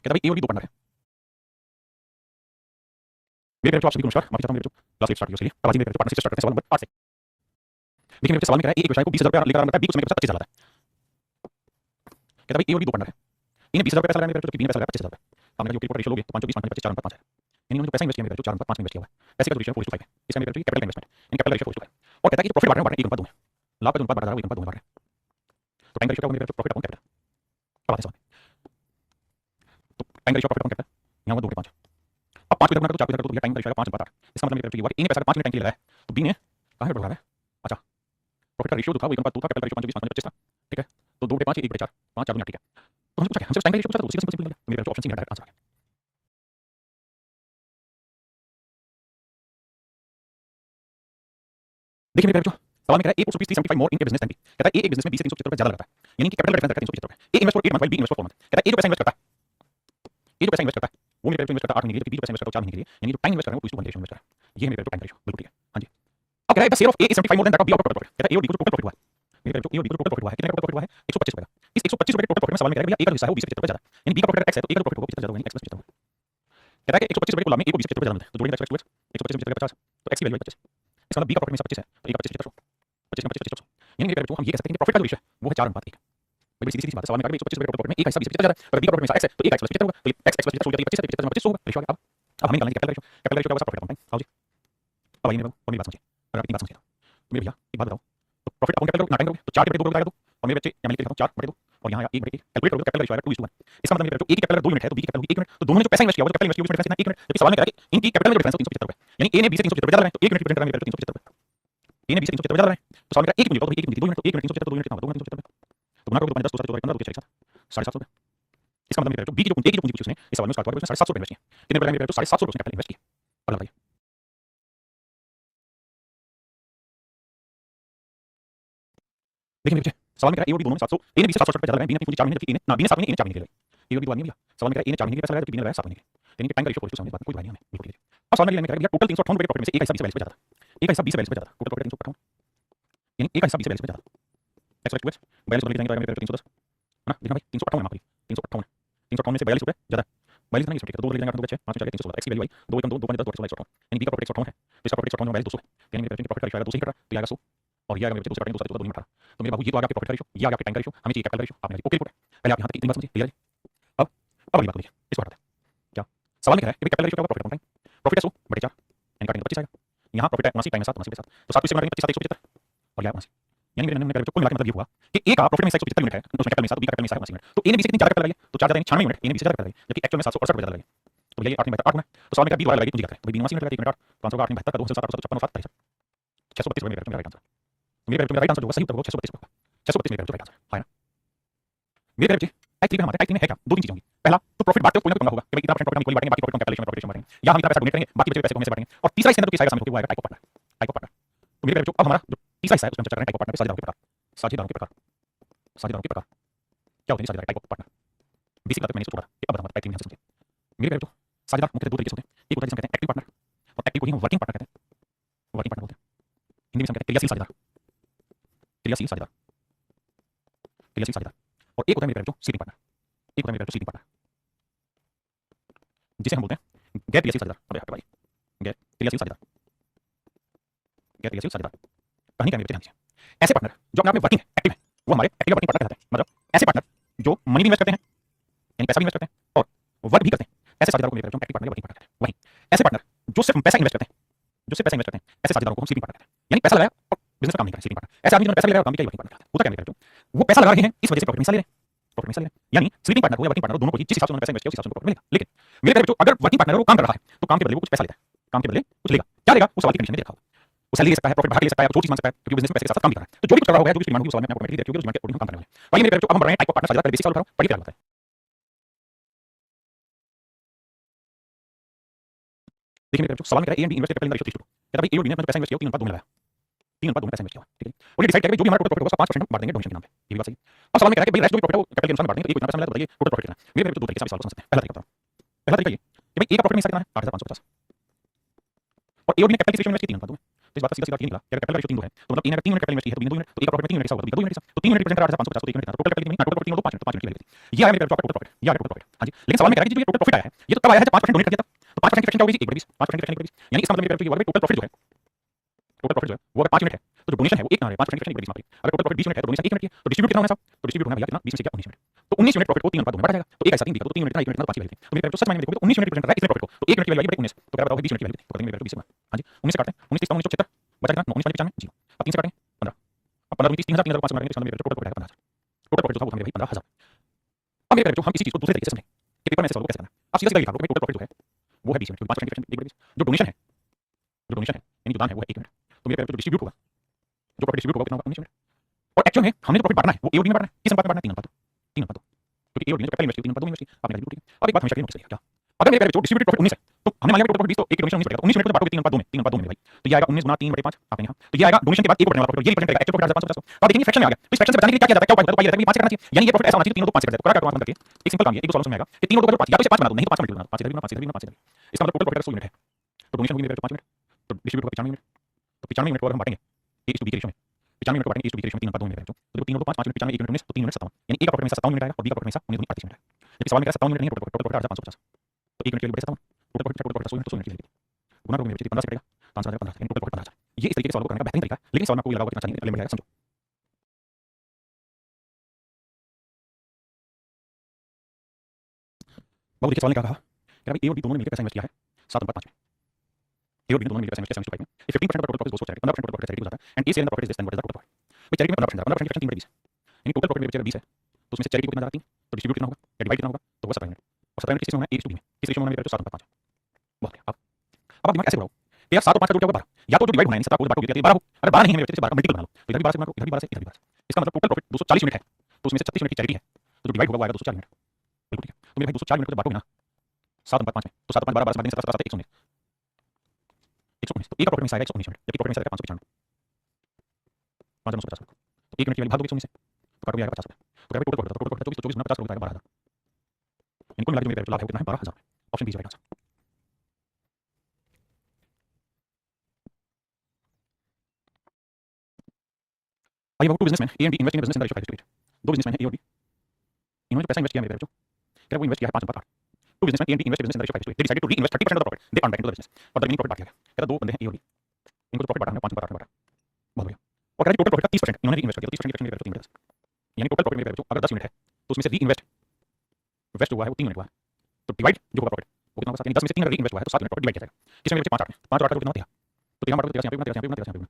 कहता है भाई ए और बी दो पार्टनर है। मेरे बच्चों आप सभी को नमस्कार। माफी चाहता हूँ मेरे बच्चों, क्लास लेट स्टार्ट किया, चलिए अब आज मेरे बच्चों पार्टनरशिप स्टार्ट करते हैं। सवाल नंबर 8 से देखिए मेरे बच्चे सवाल में कह रहा है ए एक व्यवसाय को 20,000 रुपया लेकर आ रहा है, बी उसमें पैसा 25,000 आता है। कहता है भाई ए और बी दो पार्टनर है, ए ने 20,000 रुपया पैसा लगाया मेरे बच्चों, बी ने पैसा लगाया 25,000 रुपया। हमने जो रिपोर्ट रेशियो लोगे तो 5 20 5 25 4 5 है, यानी उन्होंने पैसा इन्वेस्ट किया मेरे बच्चों 4 5 में इन्वेस्ट किया हुआ है। पैसे का रेशियो 4:5 है, इसका मेरे बच्चों कैपिटल इन्वेस्टमेंट यानी कैपिटल रेशियो 4:5 है। और कहता है कि प्रॉफिट बांट रहे हैं 1:2 में, लाभ का जो अनुपात बढ़ रहा है वो 1:2 में बढ़ रहा है। तो टाइम का रेशियो क्या होगा मेरे बच्चों, प्रॉफिट अपॉन कैपिटल। अब आते हैं सवाल, तो टाइम का रेशियो प्रॉफिट अपॉन कैपिटल यहाँ 2:5। अब 5 को गुना करो 4 को गुना करो तो भैया टाइम का रेशियो 5:8। इसका मतलब मेरे बच्चों ये हुआ कि ए ने पैसा 5 मिनट टाइम के लिए लगाया तो बी ने कहां पे बढ़ा है। अच्छा प्रॉफिट का रेशियो जो था वो 1:2 था, कैपिटल रेशियो 5 20 5 25 था, ठीक है। तो 2/5 1/4 5 4 गुना, ठीक है। तो हमसे पूछा क्या, हमसे टाइम का रेशियो पूछा तो उसी का सिंपल सिंपल मेरे बच्चों ऑप्शन सी डायरेक्ट आंसर आ गया। देखिए मेरे बच्चों सवाल में कह रहा है A puts rupees 375 more in business than B. कहता है ए एक बिजनेस में 20 से 375 रुपए ज्यादा लगता है, यानी कि कैपिटल का डिफरेंस है 375 रुपए। A invest for 8 month while B invest for 4 month. कहता है ए जो पैसा इन्वेस्ट करता है, ए जो पैसा इन्वेस्ट करता है वो मेरे बच्चों इन्वेस्ट करता है 8 महीने के लिए, बी जो पैसा इन्वेस्ट करता है 4 महीने के लिए, यानी जो टाइम इन्वेस्ट कर रहा है वो 2:1 रेशियो इन्वेस्ट कर रहा है। ये है मेरे बच्चों टाइम रेशियो, बिल्कुल ठीक है। हां जी अब कह रहा है the share of A is 75 more than that of be out of profit. कहता है ए और बी को टोटल प्रॉफिट हुआ है मेरे बच्चों, ए और बी को टोटल प्रॉफिट हुआ है, कितने का टोटल प्रॉफिट हुआ है 125 रुपए का। इस 125 रुपए के टोटल प्रॉफिट में सवाल में कह रहा है भैया ए का जो हिस्सा है वो 20 से 75 रुपए ज्यादा, यानी बी का प्रॉफिट x है तो ए का प्रॉफिट होगा 75 ज्यादा, यानी x + 75 होगा। कहता है कि 125 रुपए को लाभ में ए को 20 से 75 रुपए ज्यादा मिलता है, तो जोड़ेंगे x + 125 से 50 तो x की वैल्यू है 25। इसका मतलब बी का प्रॉफिट में 25 है तो ए का 25 25 में 25 यानी मेरे बच्चों हम ये कह सकते हैं कि प्रॉफिट का जो रेशियो है वो है 4:1। भाई बड़ी सीधी सी बात है, सवाल में कहा 125 रुपए का टोटल प्रॉफिट में ए का हिस्सा 20 से 75 ज्यादा है, अगर बी का प्रॉफिट में x है तो ए का x + 75 होगा, तो x + 75 25 है, 25 होगा रेशियो। अब हमें निकालना है कैपिटल रेशियो, कैपिटल रेशियो का बस प्रॉफिट अपॉन टाइम। आओ जी अब आइए मेरी बात समझिए, अगर आप 3 बात समझिए तो मेरे भैया एक बात बताओ, तो प्रॉफिट अपॉन कैपिटल ना टाइम करोगे तो 4 / 2 हो जाएगा 2, और मेरे बच्चे मैं लिख लेता हूं 4/2 और यहां 1/1 कैलकुलेट करोगे कैपिटल रेशियो आएगा 2:1। इसका मतलब मेरे बच्चों ए की कैपिटल 2 यूनिट है तो बी की कैपिटल होगी 1 यूनिट, तो दोनों ने जो पैसा इन्वेस्ट किया वो कैपिटल इन्वेस्ट किया उसमें डिफरेंस कितना 1 यूनिट। जबकि सवाल में कह रहा है कि इनकी कैपिटल में जो डिफरेंस है 375 रुपए, यानी ए ने 20 से 375 रुपए ज्यादा लगाए तो 1 यूनिट रिप्रेजेंट कर रहा है मेरे बच्चों 375 रुपए, ए ने 20 से 375 रुपए ज्यादा लगाए तो सवाल में कह रहा है 1 यूनिट तो 1 यूनिट 2 यूनिट 1 यूनिट 375 2 यूनिट कितना होगा 2 यूनिट 375 तो गुना करोगे तो 10 2 7 2 15 2 4 750 रुपए। इसका मतलब मेरे बच्चों बी की जो पूंजी पूछी उसने इस सवाल में उसका उसने 750 रुपए इन्वेस्ट किया, कितने रुपए मेरे बच्चों 750 रुपए उसने कैपिटल इन्वेस्ट किया। अगला बताइए देखिए मेरे बच्चे सवाल में कह रहा है ए और बी दोनों ने 700 ए ने 20 से 700 रुपए ज्यादा लगाए, बी ने पूंजी 4 महीने जबकि ए ने ना बी ने 7 महीने ए ने 4 महीने के लिए ए और बी 2 आदमी भैया। सवाल में कह रहा है ए ने 4 महीने के लिए पैसा लगाया जबकि बी ने लगाया 7 महीने के लिए, यानी कि टाइम का रेशियो 4:1 सामने बात कोई बुराई नहीं हमें बिल्कुल ठीक है। अब सवाल में ये कह रहा है भैया टोटल 358 रुपए प्रॉफिट में से ए का हिस्सा 20 से 42 रुपए ज्यादा, ए का हिस्सा 20 से 42 रुपए ज्यादा, टोटल प्रॉफिट 358 यानी ए का हिस्सा 20 से 42 रुपए ज्यादा। x + 42 42 लिख देंगे तो मेरे 310 है ना, देखना भाई 358 है, 358 358 में से 42 रुपए ज्यादा 42 नहीं ठीक है तो 2 लिख देंगे 2 बचे 5 में 316 x की वैल्यू आई 2 1 2 2 5 10 2 158 यानी बी का प्रॉफिट 158 है तो इसका प्रॉफिट 158 में 200 है, यानी मेरे प्रॉफिट का रेशियो आएगा 2 से ही कट रहा है तो आएगा 100 और ये आएगा मेरे 2 से कटेंगे 2 से 2 में 18। तो मेरे बाबू ये तो आ गया आपके प्रॉफिट का रेशियो, ये आ गया आपके टाइम का रेशियो, हमें चाहिए कैपिटल रेशियो। आपने ओके रिपोर्ट है पहले आप यहां तक इतनी बात समझिए क्लियर है। अब अगली बात देखिए इसको हटाते हैं क्या सवाल में कह रहा है कि कैपिटल रेशियो क्या होगा प्रॉफिट अपॉन टाइम, प्रॉफिट है 100/4 यानी काटेंगे 25 आएगा, यहां प्रॉफिट है 79 टाइम है 7 79 तो 7 को इससे काटेंगे 25 7 175 और यह 79 यानी मेरे नंबर कुल मिलाकर मतलब ये हुआ कि ए का प्रॉफिट में 175 यूनिट है तो उसमें कैपिटल में 7 बी का कैपिटल में 79 यूनिट, तो ए ने 20 से कितनी ज्यादा कैपिटल लगाई तो 4 ज्यादा यानी 96 यूनिट, ए ने 20 से ज्यादा कैपिटल लगाई जबकि एक्चुअल में 768 रुपए ज्यादा लगाई तो भैया ये 8 में 8 गुना तो सवाल में क्या बी दोबारा लगाई पूंजी क्या करें तो बी 89 यूनिट लगाई 1 मिनट 8 500 का 8 में 72 का 2 7 8 56 7 632 रुपए मेरा राइट आंसर। मेरे मेरा राइट आंसर जो होगा सही उत्तर होगा 632 रुपए 632 मेरा राइट आंसर है ना। मेरे बच्चे टाइप 3 में हमारे टाइप 3 में है क्या, 2 3 चीजें होंगी। पहला तो प्रॉफिट बांटते हो कोई ना कोई पंगा होगा कि भाई इतना परसेंट प्रॉफिट हम कोई बांटेंगे बाकी प्रॉफिट हम कैपिटल में प्रॉफिट बांटेंगे या हम इतना पैसा डोनेट करेंगे बाकी बचे पैसे को हम से बांटेंगे। और तीसरा इसके अंदर तो केस आएगा सामने वो आएगा type of partner type of partner. तो मेरे बच्चों अब हमारा जो तीसरा हिस्सा है उसमें हम चर्चा करें टाइप ऑफ पार्टनर पे साझेदारों के प्रकार साझेदारों के प्रकार क्या होते हैं साझेदार टाइप ऑफ पार्टनर बेसिक बात मैंने इसको छोड़ा कि अब बताऊंगा टाइप 3 में हम समझें। मेरे बच्चों साझेदार मुख्य 2 तरीके से होते हैं, एक होता है जिसे हम कहते हैं एक्टिव पार्टनर और एक्टिव को ही हम वर्किंग पार्टनर कहते हैं, वर्किंग पार्टनर बोलते हैं हिंदी में हम कहते हैं क्रियाशील साझेदार क्रियाशील साझेदार क्रियाशील साझेदार। और एक होता है मेरे बच्चों स्लीपिंग पार्टनर, एक होता है मेरे बच्चों स्लीपिंग पार्टनर जिसे हम बोलते हैं गैर क्रियाशील साझेदार। अबे हट भाई गैर क्रियाशील साझेदार गैर क्रियाशील साझेदार कहानी क्या मेरे बच्चे ध्यान दीजिए। ऐसे पार्टनर जो अपने आप में वर्किंग है एक्टिव है वो हमारे एक्टिव वर्किंग पार्टनर कहलाते हैं। मतलब ऐसे पार्टनर जो मनी भी इन्वेस्ट करते हैं यानी पैसा भी इन्वेस्ट करते हैं और वर्क भी करते हैं, ऐसे साझेदारों को मेरे बच्चों एक्टिव पार्टनर या वर्किंग पार्टनर कहते हैं। वहीं ऐसे पार्टनर जो सिर्फ पैसा इन्वेस्ट करते हैं जो सिर्फ पैसा इन्वेस्ट करते हैं ऐसे साझेदारों को हम स्लीपिंग पार्टनर कहते हैं, यानी पैसा लगाया और बिजनेस में काम नहीं कर स्लीपिंग पार्टनर। ऐसे आदमी जिन्होंने पैसा लगाया और काम नहीं किया वर्किंग पार्टनर होता क्या मेरे बच्चों वो पैसा लगा रहे हैं इस वजह से प्रॉफिट में हिस्सा ले रहे हैं प्रॉफिट में हिस्सा ले रहे हैं, यानी स्लीपिंग पार्टनर को या वर्किंग पार्टनर दोनों को जिस हिसाब से उन्होंने पैसा इन्वेस्ट किया उस हिसाब से प्रॉफिट मिलेगा। लेकिन मेरे प्यारे बच्चों अगर वर्किंग पार्टनर वो काम कर रहा है तो काम के बदले वो कुछ पैसा लेता है, काम के बदले कुछ लेगा, क्या लेगा उस सवाल की कंडीशन में देखा होगा। वो सैलरी ले सकता है प्रॉफिट बढ़ा के ले सकता है जो चीज मान सकता है क्योंकि बिजनेस में पैसे के साथ काम भी कर रहा है तो जो भी कुछ कर रहा होगा जो भी डिमांड होगी उस सवाल में आपको ऑटोमेटिकली देखिए उस डिमांड के अकॉर्डिंग काम करने वाले। भाई मेरे प्यारे बच्चों अब हम बढ़ रहे हैं टाइप ऑफ पार्टनर साझेदार, बेसिक सवाल कर रहा हूं पढ़िए क्या होता है। देखिए मेरे बच्चों सवाल में कह रहा है A and B invest capital in the ratio 3:2 कहता है भाई ए और बी ने अपना पैसा इन्वेस्ट किया 3:2 में लगाया 3:2 में पैसा इन्वेस्ट किया ठीक है और ये डिसाइड करेगा जो भी हमारा टोटल प्रॉफिट होगा 5% हम बांट देंगे डोनेशन के नाम पे, ये भी बात सही है। अब सवाल में कह रहा है कि भाई रेस्ट जो भी प्रॉफिट है वो कैपिटल के अनुसार बांट देंगे तो एक इतना पैसा मिला तो बताइए टोटल प्रॉफिट कितना। मेरे बच्चों दो तरीके से सवाल को समझ सकते हैं। पहला तरीका ये कि भाई ए का प्रॉफिट में हिस्सा कितना है 8550 और ए और बी ने कैपिटल की रेशियो में इन्वेस्ट की 3:2 में तो इस बात का सीधा सीधा ये निकला कि अगर कैपिटल का रेशियो 3 है तो मतलब 3 अगर 3 यूनिट कैपिटल इन्वेस्ट की है तो 2 यूनिट, तो एक प्रॉफिट में 3 यूनिट कैसा होगा? 2 यूनिट तो 3 यूनिट रिप्रेजेंट कर रहा है 550 तो 1 यूनिट टोटल कैपिटल कितनी? टोटल प्रॉफिट 3 और 2 5 यूनिट, तो 5 यूनिट की वैल्यू ये आया मेरे टोटल प्रॉफिट, ये आया टोटल प्रॉफिट। हां जी, लेकिन सवाल में कह रहा है कि जो ये टोटल प्रॉफिट आया है ये तो तब आया है जब 5% डोनेट कर दिया था, तो 5% की फ्रैक्शन क्या होगी? 1/20, 5% की फ्रैक्शन 1/20, यानी इसका मतलब मेरे टोटल प्रॉफिट जो है टोटल प्रॉफिट जो है वो अगर 5 यूनिट है तो जो डोनेशन है वो 1 ना रहे 5% की फ्रैक्शन 1/20 अगर टोटल प्रॉफिट 20 यूनिट है तो डोनेशन 1 यूनिट की है, तो डिस्ट्रीब्यूट कितना होना है साहब? तो डिस्ट्रीब्यूट होना भैया कितना? 20 में से क्या 19 यूनिट, तो 19 यूनिट प्रॉफिट को 3 अनुपात 2 में बांटा जाएगा, तो एक ऐसा 3 दिखा तो 3 यूनिट का 1 यूनिट का 5 की वैल्यू थी, तो मेरे तो सच मायने में देखोगे तो 19 यूनिट रिप्रेजेंट कर रहा है इतने प्रॉफिट को, तो 1 यूनिट की वैल्यू आई 19 तो क्या बताओ 20 यूनिट की वैल्यू, तो कहते हैं मेरे 20 हां जी 19 से काटते हैं 19 3 19 बचा कितना 19 5 95 जीरो, अब 3 से काटेंगे 15, अब 15 30 3000 3000 को 5 मारेंगे तो मेरे टोटल प्रॉफिट आएगा 15000, टोटल प्रॉफिट जो था वो था मेरे भाई 15000। अब मेरे जो हम इसी चीज को दूसरे तरीके से समझें कि पेपर में ऐसे सॉल्व कैसे करना है, आप सीधा सीधा लिखा लो टोटल प्रॉफिट जो है वो है 20 यूनिट, 5% की फ्रैक्शन 1/20, जो डोनेशन है यानी जो दान है वो है 1 यूनिट, तो मेरे जो डिस्ट्रीब्यूट होगा जो प्रॉफिट डिस्ट्रीब्यूट होगा कितना होगा 19 यूनिट, और एक्चुअल में हमने जो प्रॉफिट बांटना है वो ए और बी में बांटना है, किस अनुपात में बांटना है 3 अनुपात 3 अनुपात 2, क्योंकि ए और बी ने जो कैपिटल इन्वेस्ट किया 3 अनुपात 2 में इन्वेस्ट किया, आपने कैलकुलेट किया। अब एक बात हमेशा के लिए नोटिस करिए क्या, अगर मेरे जो डिस्ट्रीब्यूटेड प्रॉफिट 19 है तो हमने मान लिया टोटल प्रॉफिट 20 तो एक डोनेशन 19 बचेगा, तो 19 यूनिट को बांटोगे 3 अनुपात 2 में 3 अनुपात 2 में भाई, तो ये आएगा 19 गुना 3/5 आपने यहाँ, तो ये आएगा डोनेशन के बाद एक को बढ़ने वाला प्रॉफिट, ये रिप्रेजेंट करेगा एक्चुअल प्रॉफिट 550 को, तो आप देखेंगे फ्रैक्शन में आ गया, तो इस फ्रैक्शन से बचाने के लिए क्या किया जाता है, क्या उपाय होता है, तो ये रहता है कि 5 से करना चाहिए, यानी ये प्रॉफिट ऐसा होना चाहिए 3 और 2 5 से कर देते, तो क्या करके एक सिंपल काम है, एक दो सॉल्यूशन में आएगा कि 3 और 2 का जो 5 या तो इसे 5 बना दो, नहीं तो 5 मल्टीपल बना दो, 5 से भी 5 से भी 5 से भी, इसका मतलब टोटल प्रॉफिट 100 यूनिट है, तो डोनेशन होगी मेरे 5 यूनिट, तो डिस्ट्रीब्यूट होगा 95 यूनिट, तो 95 यूनिट को अगर हम बांटेंगे A/B के रेशियो में, 95 यूनिट को बांटेंगे A/B के रेशियो में 3 अनुपात 2 में जो, तो 3 और 2 5 5 यूनिट 95 1 यूनिट 19 तो 3 यूनिट 57, यानी A का प्रॉफिट में 57 यूनिट आएगा और B का प्रॉफिट में 19 38 यूनिट है, जबकि सवाल में कह रहा है 57 यूनिट नहीं है टोटल प्रॉफिट 8550, तो 1 यूनिट के लिए बचे 57, टोटल प्रॉफिट 100 यूनिट 100 यूनिट की वैल्यू गुना करोगे मेरे बचे 15 से कटेगा, 5 से 15 यानी टोटल प्रॉफिट 15000, ये इस तरीके से सॉल्व करने का बेहतरीन तरीका है, लेकिन सवाल में आपको ये लगा होगा कितना चाहिए एलिमेंट आएगा समझो। बाबू देखिए सवाल ने क्या कहा कि भाई ए और बी दोनों ने मिलकर पैसा इन्वेस्ट किया है 7/5 में, ए और बी दोनों ने मिलकर पैसा इन्वेस्ट किया 7/5 में, if 15% of total profit goes to charity 15% total profit charity हो जाता है and A share in the profit is less than what is the total profit, भाई चैरिटी में 15% है 15% की फ्रैक्शन 3/20 यानी टोटल प्रॉफिट मेरे बचे 20 है, तो उसमें से चैरिटी को कितना जा रहा है 3, तो डिस्ट्रीब्यूट कितना होगा या डिवाइड कितना होगा तो होगा 17 यूनिट, और 17 यूनिट किस रेशियो में होना है A/B में, किस रेशियो में होना है मेरे 7/5, बहुत बढ़िया। अब आप दिमाग ऐसे बढ़ाओ कि यार 7 और 5 का जोड़ क्या होगा 12, या तो जो डिवाइड होना है 7 को बांटोगे 12 हो, अरे 12 नहीं है मेरे बच्चे 12 का मल्टीपल बना लो, तो इधर भी 12 से बना लो इधर भी 12 से इधर भी 12 से, इसका मतलब टोटल प्रॉफिट 240 यूनिट है, तो उसमें से 36 यूनिट की चैरिटी है, तो जो डिवाइड होगा वो आएगा 204 यूनिट, बिल्कुल ठीक है, तो मेरे भाई 204 यूनिट को जब बांटोगे ना 7/5 में, तो 7/5 12 12 से 7 7 119 119, तो एक का प्रॉफिट में आएगा 119 यूनिट, जबकि प्रॉफिट में आएगा 595 5950, तो 1 यूनिट की वैल्यू भाग दोगे 119 से तो काटोगे आएगा 50 रुपए, तो क्या टोटल प्रॉफिट 24 तो 24 गुना 50 करोगे आएगा 12000, यानी कुल मिला के जो मेरे लाभ है कितना है 12000, option B is right answer. आइए बाबू two businessman A and B invest in business in the ratio 5:8, दो बिजनेसमैन है ए और बी, इन्होंने जो पैसा इन्वेस्ट किया मेरे जो क्या वो इन्वेस्ट किया है 5/8, two businessman A and B invest in business in the ratio 5:8, they decided to reinvest 30% of the profit they earn back into the business, और द रिमेनिंग प्रॉफिट बांट दिया गया, कहता दो बंदे हैं ए और बी, इनको जो प्रॉफिट बांटा हमने 5/8 में बांटा, बहुत बढ़िया, और कह रहा है टोटल प्रॉफिट का 30% इन्होंने रीइन्वेस्ट किया, तो 30% की फ्रैक्शन मेरे 3 यूनिट, यानी टोटल प्रॉफिट मेरे जो अगर 10 यूनिट है तो उसमें से रीइन्वेस्ट वेस्ट हुआ है वो 3 यूनिट हुआ है, तो डिवाइड जो होगा प्रॉफिट वो कितना होगा 7, यानी 10 में से 3 अगर रीइन्वेस्ट हुआ है तो 7 यूनिट प्रॉफिट डिवाइड किया जाएगा, किसमें बचे 5 8 में 5 और 8 का कितना होता है, तो 13 बांटो 13 यहाँ पे 13 यहाँ पे 13 यहाँ पे,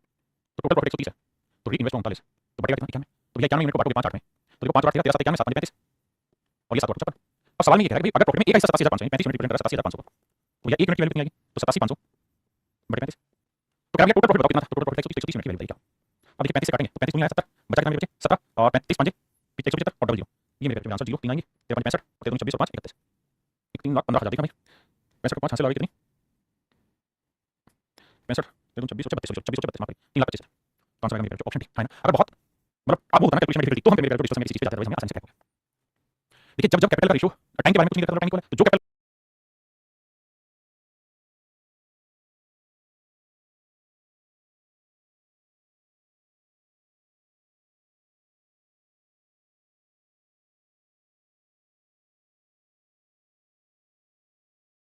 तो टोटल प्रॉफिट 130 है, तो रीइन्वेस्ट 39, तो बचेगा कितना 91, तो भैया 91 यूनिट को बांटोगे 5 8 में, तो देखो 5 और 8 13 7 91 7 35 और ये 7 और 55, अब सवाल में ये कह रहा है कि भाई अगर प्रॉफिट में एक हिस्सा 87500 है 35 यूनिट रिप्रेजेंट कर रहा है 87500 को, तो या 1 यूनिट की वैल्यू कितनी आएगी तो 87500 बटे 35, तो क्या टोटल प्रॉफिट बताओ कितना था, टोटल प्रॉफिट 130 यूनिट की वैल्यू क्या, अब देखिए 35 से काटेंगे तो 35 दूनी आया 70, बचा कितना मेरे बचे 17 और 35 5 पीछे 175 और डबल 0, ये मेरे आंसर 0 3 आएंगे 53 65 और 26 और 5 31, 3,15,000 देखा भाई 65 को 5 हासिल होगी कितनी 65 26 और 36 26 और 32 माफ करिए 3,25,000, तो आंसर आएगा मेरे ऑप्शन डी है ना, अगर बहुत मतलब आप वो होता है कैलकुलेशन में डिफिकल्टी तो हम मेरे डिस्कशन में किसी चीज पे जाते हैं, हमें आसानी से क्रैक हो गया। देखिए जब कैपिटल का रेशियो टाइम के बारे में कुछ नहीं करता टाइम इक्वल है, तो जो कैपिटल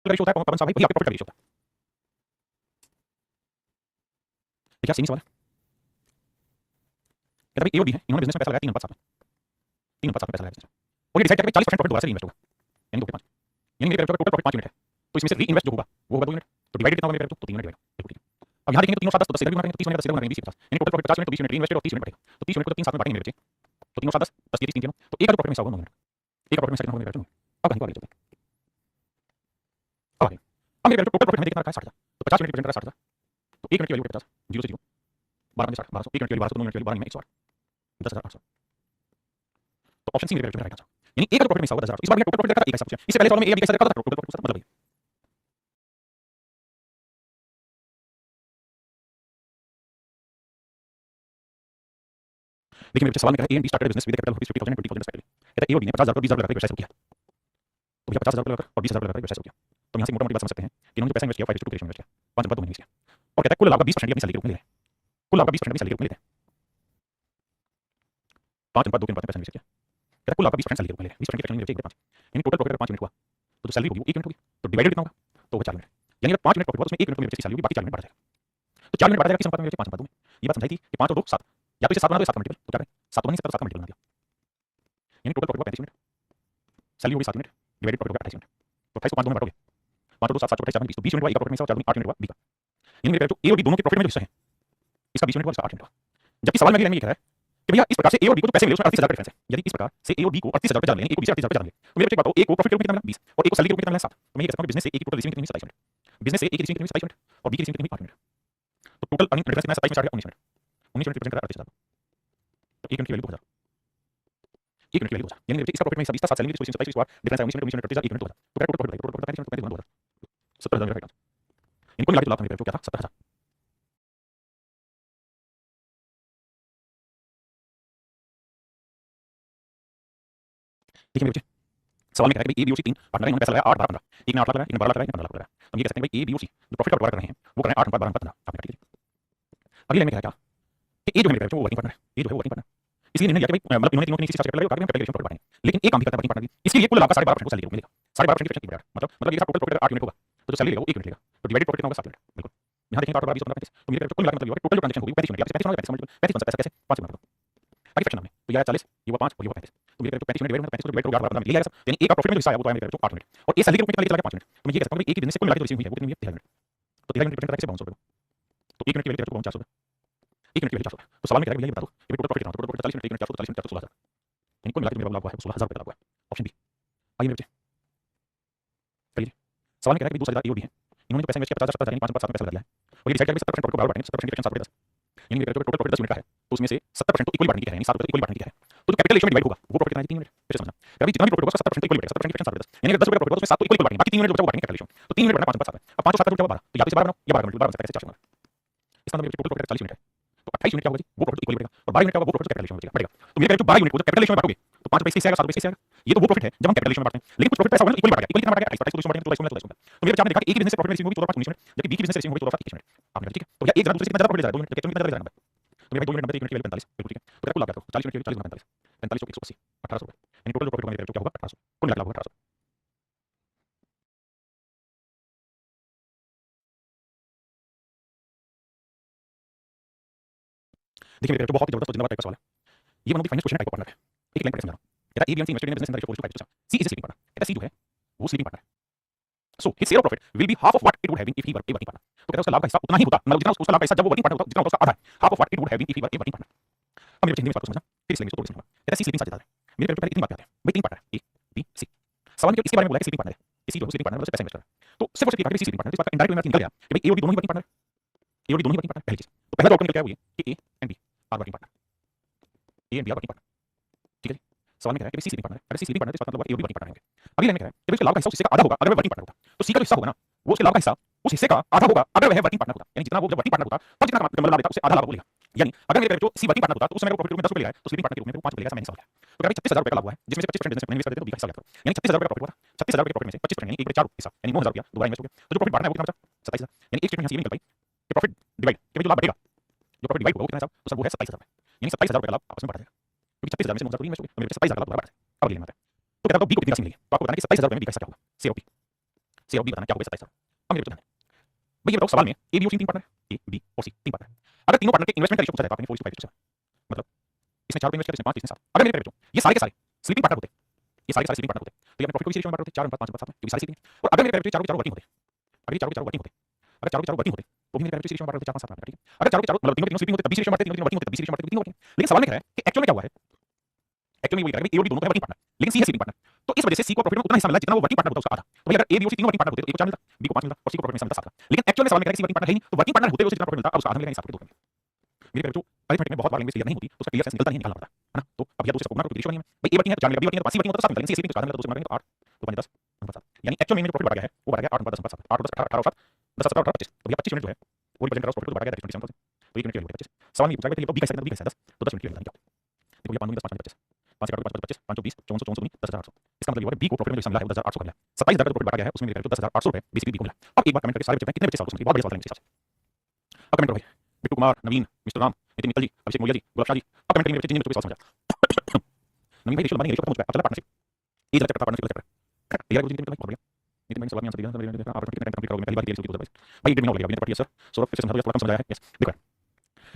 का रेशियो होता है पवन साहब भाई वही आपके प्रॉफिट का रेशियो होता है, ठीक है सही सवाल है, कहता भाई ए और बी है इन्होंने बिजनेस में पैसा लगाया 3/7 में 3/7 में पैसा लगाया बिजनेस में, और ये डिसाइड करके 40% प्रॉफिट दोबारा से रीइन्वेस्ट होगा, यानी 2 पे 5, यानी मेरे टोटल प्रॉफिट 5 यूनिट है, तो इसमें से रीइन्वेस्ट जो होगा वो होगा 2 यूनिट, तो डिवाइडेड कितना होगा मेरे तो 3 यूनिट डिवाइड, बिल्कुल ठीक है। अब यहाँ देखेंगे तो 3 और 7 10 तो सीधा भी मारेंगे, तो 30 यूनिट का सीधा मारेंगे 20 50, यानी टोटल प्रॉफिट 50 यूनिट तो 20 यूनिट रीइन्वेस्टेड और 30 यूनिट बढ़ेगा, तो 30 यूनिट को तो 3 साथ में बांटेंगे मेरे बच्चे, तो 3 और 7 10 10 30 3 तीनों, तो एक का जो प्रॉफिट में होगा 9 यूनिट, एक का प्रॉफिट में कितना होगा मेरे बच्चे, अब कहीं को आगे चलते हैं, अब आगे अब मेरे टोटल प्रॉफिट हमें देखना रखा है 60,000, तो 50 यूनिट रिप्रेजेंट कर रहा है 60,000, तो 1 यूनिट की वैल्यू 50 0 से 0 12 में 60 1200, 1 यूनिट की वैल्यू 1200 2 यूनिट की वैल्यू 12 में 108 10800, तो ऑप्शन सी मेरे राइट आंसर, यानी एक का प्रॉफिट में होगा 10000, इस बार मैंने टोटल प्रॉफिट देखा था एक ऐसा, इससे पहले सवाल में ए बी कैसे देखा था टोटल प्रॉफिट मतलब ये देखिए मेरे सवाल में कहा ए and be started business with capital rupees 50000 and 20000 respectively, कहता है ए और बी ने 50000 और 20000 लगाकर व्यवसाय शुरू किया, तो भैया 50000 लगाकर और 20000 लगाकर व्यवसाय शुरू किया, तो यहाँ से मोटा मोटी बात समझ सकते हैं कि इन्होंने जो पैसा इन्वेस्ट किया 5:2 के रेशियो में इन्वेस्ट किया 5/2 में इन्वेस्ट किया, और कहता है कुल लाभ का 20% की अपनी सैलरी के रूप में ले रहे हैं, कुल आपका 20% सैलरी के रूप में लेते हैं 5 अनुपात 2 के अनुपात में पैसा निवेश किया कहता है कुल आपका 20% सैलरी के रूप में ले 20% की फ्रैक्शन निवेश 1/5 यानी टोटल प्रॉफिट अगर 5 यूनिट हुआ तो जो सैलरी होगी वो 1 यूनिट होगी तो डिवाइडेड कितना होगा तो होगा 4 यूनिट यानी अगर 5 यूनिट प्रॉफिट हुआ तो उसमें 1 यूनिट निवेश की सैलरी होगी बाकी 4 यूनिट बढ़ जाएगा तो 4 यूनिट बढ़ जाएगा किस अनुपात में 5 अनुपात 2 में ये बात समझाई थी कि 5 और 2 7 या तो इसे 7 बना दो 7 का मल्टीपल तो क्या करें 7 बनी 7 का मल्टीपल बना दिया यानी टोटल प्रॉफिट हुआ 35 यूनिट सैलरी होगी 7 यूनिट डिवाइडेड प्रॉफिट होगा 28 यूनिट तो 28 को 5 2 में बांटोगे 5 और 2 7 7 28 20 20 यूनिट हुआ ए का प्रॉफिट में से और 4 8 यूनिट हुआ बी का यानी मेरे जो ए और बी दोनों के प्रॉफिट में जो हिस्सा है इसका 20 यूनिट हुआ इसका 8 यूनिट हुआ जबकि सवाल में ये कह रहा है कि भैया इस प्रकार से ए और बी को जो पैसे मिले उसमें 38,000 का डिफरेंस है यदि इस प्रकार से ए और बी को 38,000 रुपए लेंगे ए को 20,000 रुपए लेंगे तो मेरे बच्चे बात हो ए को प्रॉफिट के रूप में कितना मिला 20 और ए को सैलरी के रूप में कितना मिला 7 तो मैं ये कह सकता हूं कि बिजनेस से ए की टोटल रिसीविंग कितनी 27 यूनिट बिजनेस से ए की रिसीविंग कितनी 27 यूनिट और बी की रिसीविंग कितनी 8 यूनिट तो टोटल अर्निंग डिफरेंस कितना 27 में 4 19 यूनिट 19 यूनिट रिप्रेजेंट कर रहा है 38,000 तो 1 यूनिट की वैल्यू 2000 1 यूनिट की वैल्यू 2000 यानी मेरे इसका प्रॉफिट में 27 7 सैलरी की 27 इसके बाद डिफरेंस है 19 यूनिट 19 यूनिट 38,000 1 यूनिट 2000 तो क्या टोटल प्रॉफिट 2000 70,000 का इनको मिला के लाभ हमने क्या था 70,000 देखिए मेरे बच्चे सवाल में कह रहा है कि ए बी और सी 3 पार्टनर हैं उन्होंने पैसा लगाया 8 12 15 एक ने 8 लाख लगाया एक ने 12 लाख लगाया एक ने 15 लाख लगाया तो हम ये कह सकते हैं भाई ए बी और सी जो प्रॉफिट का बंटवारा कर रहे हैं वो कर रहे हैं 8 12 15 आपने काट लीजिए अगली लाइन में क्या है कि ए जो है मेरे बच्चे वो वर्किंग पार्टनर है ए जो है वो वर्किंग पार्टनर इसलिए निर्णय लिया कि भाई मतलब इन्होंने तीनों के नीचे चार्ज कर लगाया कैपिटल प्रॉफिट बांटेंगे लेकिन एक काम भी करता है वर्किंग पार्टनर भी इसके लिए कुल लाभ का 12.5% को सैलरी मिलेगा 12.5% की फ्रैक्शन बढ़ा मतलब ये टोटल प्रॉफिट 8 यूनिट होगा तो जो सैलरी लेगा वो 1 यूनिट लेगा तो डिवाइडेड प्रॉफिट कितना होगा 7 यूनिट बिल्कुल यहां देखें 8 12 20 15 तो मेरे कुल मिलाकर मतलब ये टोटल ट्रांजैक्शन होगी 35 यूनिट 35 बन सकता है कैसे 5 यूनिट बाकी फ्रैक्शन हमने तो ये 40 ये हुआ 5 और ये हुआ 35 तो मेरे 35 यूनिट डिवाइड 35 को डिवाइड करो 8 ले आएगा सब यानी ए का प्रॉफिट में जो हिस्सा आया वो तो है मेरे 8 यूनिट और ए सैलरी के रूप में कितना लेके चला गया 5 यूनिट तो मैं ये कह सकता हूं कि ए की बिजनेस से कुल मिलाकर जो रिसीव हुई है वो कितनी हुई है 13 यूनिट तो 13 यूनिट रिप्रेजेंट करता है 52 रुपए तो 1 यूनिट की वैल्यू 400 रुपए 1 यूनिट की वैल्यू 400 तो सवाल में कह रहा है ये बता दो कि टोटल प्रॉफिट कितना total profit 40 unit 1 unit 440 unit 416,000 यानी कुल मिलाकर मेरा लाभ हुआ है 16,000 रुपए का लाभ हुआ है ऑप्शन बी आइए मेरे बच्चे करिए सवाल में कह रहा है कि 2,000 ए और बी है इन्होंने पैसे इन्वेस्ट किया 50,000 यानी 5 7 में पैसा लगा है और ये डिसाइड करके 70% प्रॉफिट को बांटेंगे 70% की फ्रैक्शन 7 10 यानी मेरे टोटल प्रॉफिट 10 यूनिट का है तो उसमें से 70% तो इक्वली बांटने की है यानी 7 इक्वली बांटने की है तो जो कैपिटल रेशियो में डिवाइड होगा वो प्रॉफिट कितना है 3 यूनिट फिर समझना कभी जितना भी प्रॉफिट होगा 70% इक्वली बांटेगा 70% की फ्रैक्शन 7 10 यानी अगर 10 रुपए का प्रॉफिट होगा उसमें 7 तो इक्वली बांटेंगे बाकी 3 यूनिट जो बचा वो बांटेंगे कैपिटल रेशियो तो 3 यूनिट बढ़ना 5 7 अब 5 और 7 का बचा 12 तो या तो इसे 12 बनाओ या 12 का मल्टीपल 12 बन सकता है कैसे 4 इसका मतलब टोटल प्रॉफिट 40 यूनिट है तो 28 यूनिट क्या होगा जी वो प्रॉफिट इक्वली बढ़ेगा और 12 यूनिट क्या होगा वो प्रॉफिट कैपिटल रेशियो में बढ़ेगा तो मेरे जो 12 यूनिट को जब कैपिटल रेशियो में बांटोगे तो 5 रुपए इससे आएगा 7 रुपए इससे आएगा ये तो वो प्रॉफिट है जब हम कैपिटल रेशियो में बांटते हैं लेकिन कुछ प्रॉफिट पैसा होगा इक्वली बांटेगा इक्वली कितना बांटेगा 28 को 200 बांटेंगे तो 22 तो मेरे चार ने देखा कि एक बिजनेस से प्रॉफिट रेशियो होगी 14 19 मिनट जबकि बी की बिजनेस रेशियो होगी 14 21 मिनट आपने ठीक है तो या एक जरा दूसरे से कितना ज्यादा प्रॉफिट ले जाएगा 2 यूनिट कितना ज्यादा ले जाएगा तो मेरे 2 यूनिट नंबर 1 यूनिट की वैल्यू 45 बिल्कुल ठीक है तो कुल लाभ क्या 40 यूनिट की 40 45 45 180 1800 रुपए यानी टोटल जो प्रॉफिट होगा मेरे क्या होगा 1800 कुल लाभ होगा 1800 देखिए मेरे बहुत ही जबरदस्त जिंदाबाद टाइप का सवाल है ये one of the finance question type of partner है एक लाइन पढ़ समझा कहता है A B and C invested in business in the ratio 4:5 C is a sleeping partner कहता है सी जो है वो स्लीपिंग पार्टनर है so his share of profit will be half of what it would have been if he were a working partner तो कहता है उसका लाभ का हिस्सा उतना ही होता मतलब जितना उसका लाभ का हिस्सा जब वो वर्किंग पार्टनर होता जितना उसका आधा है half of what it would have been if he were a working partner अब मेरे हिंदी में बात को समझना फिर इसलिए इसको थोड़ी समझना कहता है सी स्लीपिंग साथ देता है मेरे पहले इतनी बात आते हैं भाई 3 पार्टनर ए बी सी सवाल में जो इसके बारे में बोला है कि स्लीपिंग पार्टनर है सी जो स्लीपिंग पार्टनर है पैसा इन्वेस्ट कर रहा है तो सिर्फ और सिर्फ ये कहा कि सी स्लीपिंग पार्टनर इस बात का इनडायरेक्ट वे में निकल गया कि भाई ए और बी दोनों ही वर्किंग पार्टनर ए और बी दोनों ही वर्किंग पार्टनर पहली चीज तो पहला डॉक्टर निकल गया वो ये कि A and B are working partner A and B are working partner ठीक है जी सवाल में कह रहा है कि सी स्लीपिंग पार्टनर अगर सी स्लीपिंग पार्टनर तो इसका मतलब ए और बी वर्किंग पार्टनर होंगे अगली लाइन में कह रहा है कि इसका लाभ का हिस्सा उससे आधा होगा अगर वह वर्किंग पार्टनर होता तो सी का जो हिस्सा होगा ना वो उसके लाभ का हिस्सा उस हिस्से का आधा होगा अगर वह वर्किंग पार्टनर होता यानी जितना वो जब वर्किंग पार्टनर होता तब जितना मतलब लाभ लेता उससे आधा लाभ वो लेगा यानी अगर मेरे जो सी वर्किंग पार्टनर होता तो उसमें मेरे को प्रॉफिट में 10 रुपए लेगा तो स्लीपिंग पार्टनर के रूप में 5 रुपए लेगा ऐसा मैंने सवाल किया तो कह रहा है 36,000 रुपए का लाभ हुआ है जिसमें से 25% बिजनेस में इन्वेस्ट कर देते तो 20 का हिस्सा लेता यानी 36,000 रुपए का प्रॉफिट हुआ 36,000 रुपए के प्रॉफिट में से 25% यानी 1/4 हिस्सा यानी 9,000 रुपया दोबारा इन्वेस्ट हो गया तो जो प्रॉफिट बढ़ना है वो कितना बचा 27,000 यानी एक स्टेटमेंट यहां से ये निकल पाई कि प्रॉफिट डिवाइड कि जो लाभ बढ़ेगा जो प्रॉफिट डिवाइड होगा वो कितना हिसाब तो सर वो है 27,000 रुपए यानी 27,000 रुपए का लाभ आपस में बढ़ जाएगा क्योंकि 36,000 में से 9,000 को इन्वेस्ट हो गया तो मेरे 27,000 का लाभ दोबारा बढ़ जाएगा अब अगली लाइन में तो कहता हूं बी को कितनी राशि मिलेगी तो आपको बताना कि 27,000 रुपए में बी का हिस्सा क्या होगा सी और बी बताना क्या होगा 27,000 अब मेरे को ध्यान है भैया बताओ सवाल में ए बी और सी 3 पार्टनर ए बी और सी 3 पार्टनर अगर तीनों पार्टनर के इन्वेस्टमेंट का रेशियो पूछा जाए तो आपने 4:5 मतलब इसने 4 रुपए इन्वेस्ट किया इसने 5 इसने 7 अगर मेरे पे ये सारे के सारे स्लीपिंग पार्टनर होते ये सारे के सारे स्लीपिंग पार्टनर होते तो ये अपने प्रॉफिट को इसी रेशियो में बांट होते 4 5 5 7 क्योंकि सारे स्लीपिंग और अगर मेरे पे 4 के 4 वर्किंग होते अगर 4 के 4 वर्किंग होते अगर 4 के 4 वर्किंग होते तो भी मेरे पे इसी रेशियो में बांट होते 4 5 7 ठीक है अगर 4 के 4 मतलब तीनों तीनों स्लीपिंग होते तब 20 रेशियो में बांटते तीनों वर्किंग होते 20 रेशियो में बांटते तीनों वर्किंग लेकिन सवाल में कह रहा है कि एक्चुअल में क्या हुआ है एक्चुअल में वो कह रहा है ए और बी दोनों का वर्किंग पार्टनर लेकिन सी है स्लीपिंग पार्टनर तो इस वजह से सी को प्रॉफिट में उतना हिस्सा मिला जितना वो वर्किंग पार्टनर होता उसका आधा तो भाई अगर ए बी और सी तीनों वर्किंग पार्टनर होते तो ए को 4 मिलता बी को 5 मिलता और सी को प्रॉफिट में मिलता 7 लेकिन एक्चुअल में सवाल में कह रहा है कि सी वर्किंग पार्टनर है नहीं तो वर्किंग पार्टनर होते हुए जितना प्रॉफिट मिलता अब उसका आधा मिलेगा नहीं 7 के 2 मेरे जो अरिथमेटिक में बहुत बार लैंग्वेज क्लियर नहीं होती तो उसका क्लियर सेंस निकलता नहीं निकालना पड़ता है ना तो अब या दूसरे को गुना तो रेशियो नहीं है भाई ए वर्किंग है तो 4 मिलेगा बी वर्किंग है तो 5 वर्किंग होता तो 7 मिलता लेकिन सी स्लीपिंग तो 4 मिलता तो उससे मारेंगे तो 8 तो 5 10 7 यानी एक्चुअल में जो प्रॉफिट बढ़ गया है वो बढ़ गया 8 10 7 8 10 18 7 10 17 18 25 तो भैया 25 यूनिट जो है वो रिप्रेजेंट कर रहा है प्रॉफिट तो बढ़ गया 27% तो 1 यूनिट की वैल्यू 25 सवाल ये पूछा गया तो बी का हिस्सा कितना बी का हिस्सा 10 तो 10 यूनिट की वैल्यू क्या देखो ये 5 10 5 25 5 का 5 25 5 20 400 400 10,800 इसका मतलब ये हुआ बी को प्रॉफिट में जो हिस्सा मिला है वो 10,800 का मिला 27,000 का प्रॉफिट बढ़ गया है उसमें मेरे को 10,800 रुपए बेसिकली बी को मिला अब एक बार कमेंट करके सारे बच्चे कितने बच्चे सवाल को समझिए बहुत बढ़िया सवाल है 6 अब कमेंट करो भाई दीपक कुमार, नवीन, मिस्टर राम, नितिन मित्तल जी, अभिषेक मोरिया जी, गुलाब शाह जी, अब कमेंट करेंगे मेरे बच्चे जिन बच्चों के सवाल समझ आया। नवीन भाई रेशियो बनेंगे, रेशियो खत्म हो चुका है, अब चल रहा पार्टनरशिप। ये चैप्टर पार्टनरशिप चैप्टर 11 को बहुत बढ़िया। नितिन भाई सवाल में आंसर दिया, आप कितने टाइम कंप्लीट करोगे? पहली बार रेशियो की भाई 1.5 महीना हो गया, मैंने पढ़ी है सर। सौरभ फिर से समझा, थोड़ा कम समझाया है। यस देखो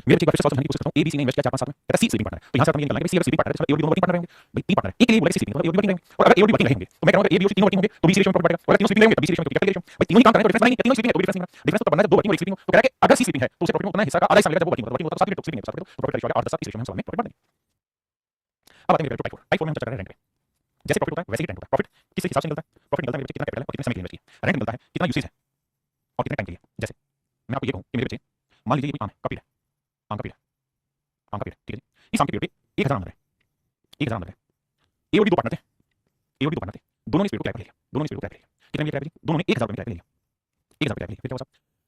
मेरे बच्चे का फिर से समझने की कोशिश करता हूं। एबीसी ने इन्वेस्ट किया 4-5 साल में, कहता सी स्लीपिंग पार्टनर है। तो यहां से अपन ये निकालना है कि सी अगर स्लीपिंग पार्टनर है, एओडी दोनों वर्किंग पार्टनर रहेंगे। भाई 3 पार्टनर है, एक के लिए बोला सी स्लीपिंग, मतलब एओडी वर्किंग रहेंगे। और अगर एओडी वर्किंग रहेंगे तो मैं कहूंगा एबीसी तीनों वर्किंग होंगे तो बीसी रेशियो में प्रॉफिट बढ़ेगा। और तीनों स्लीपिंग रहेंगे तो बीसी रेशियो में कैपिटल रेशियो। भाई तीनों ही काम कर रहे हैं तो डिफरेंस नहीं है, तीनों स्लीपिंग है तो डिफरेंस नहीं है। डिफरेंस तो बनना है जब दो वर्किंग और एक स्लीपिंग हो। तो कह रहा है कि अगर सी स्लीपिंग है तो उसे प्रॉफिट में उतना हिस्सा का आधा हिस्सा मिलेगा जब वो वर्किंग होता है। तो स्लीपिंग है तो प्रॉफिट रेशियो 8-10 इस रेशियो में हम सवाल में प्रॉफिट बढ़ देंगे। अब आते हैं मेरे टाइप 4 में हम चर्चा कर रहे हैं रेंट पे। जैसे प्रॉफिट होता है वैसे ही रेंट होता है। प्रॉफिट किस हिसाब से मिलता है? प्रॉफिट मिलता है मेरे बच्चे कितना कैपिटल है और कितने समय के लिए इन्वेस्ट किया। रेंट मिलता है कितना यूसेज है और कितने टाइम के लिए। जैसे मैं आपको ये कहूं कि मेरे बच्चे मान लीजिए ये कोई आम है का पेड़ है, आम का पेड़ है, आम का पेड़ है, ठीक है। इस आम के पेड़ पे 1000 आम लग रहे हैं, 1000 आम लग रहे हैं। एओडी दो पार्टनर थे, एओडी दो पार्टनर थे, दोनों ने इस पेड़ को किराए पर ले लिया, दोनों ने इस पेड़ को किराए पर ले लिया। कितने में किराए पर लिया? दोनों ने 1000 रुपए किराए पर ले लिया, 1000 रुपए किराए पर ले लिया। फिर क्या हुआ?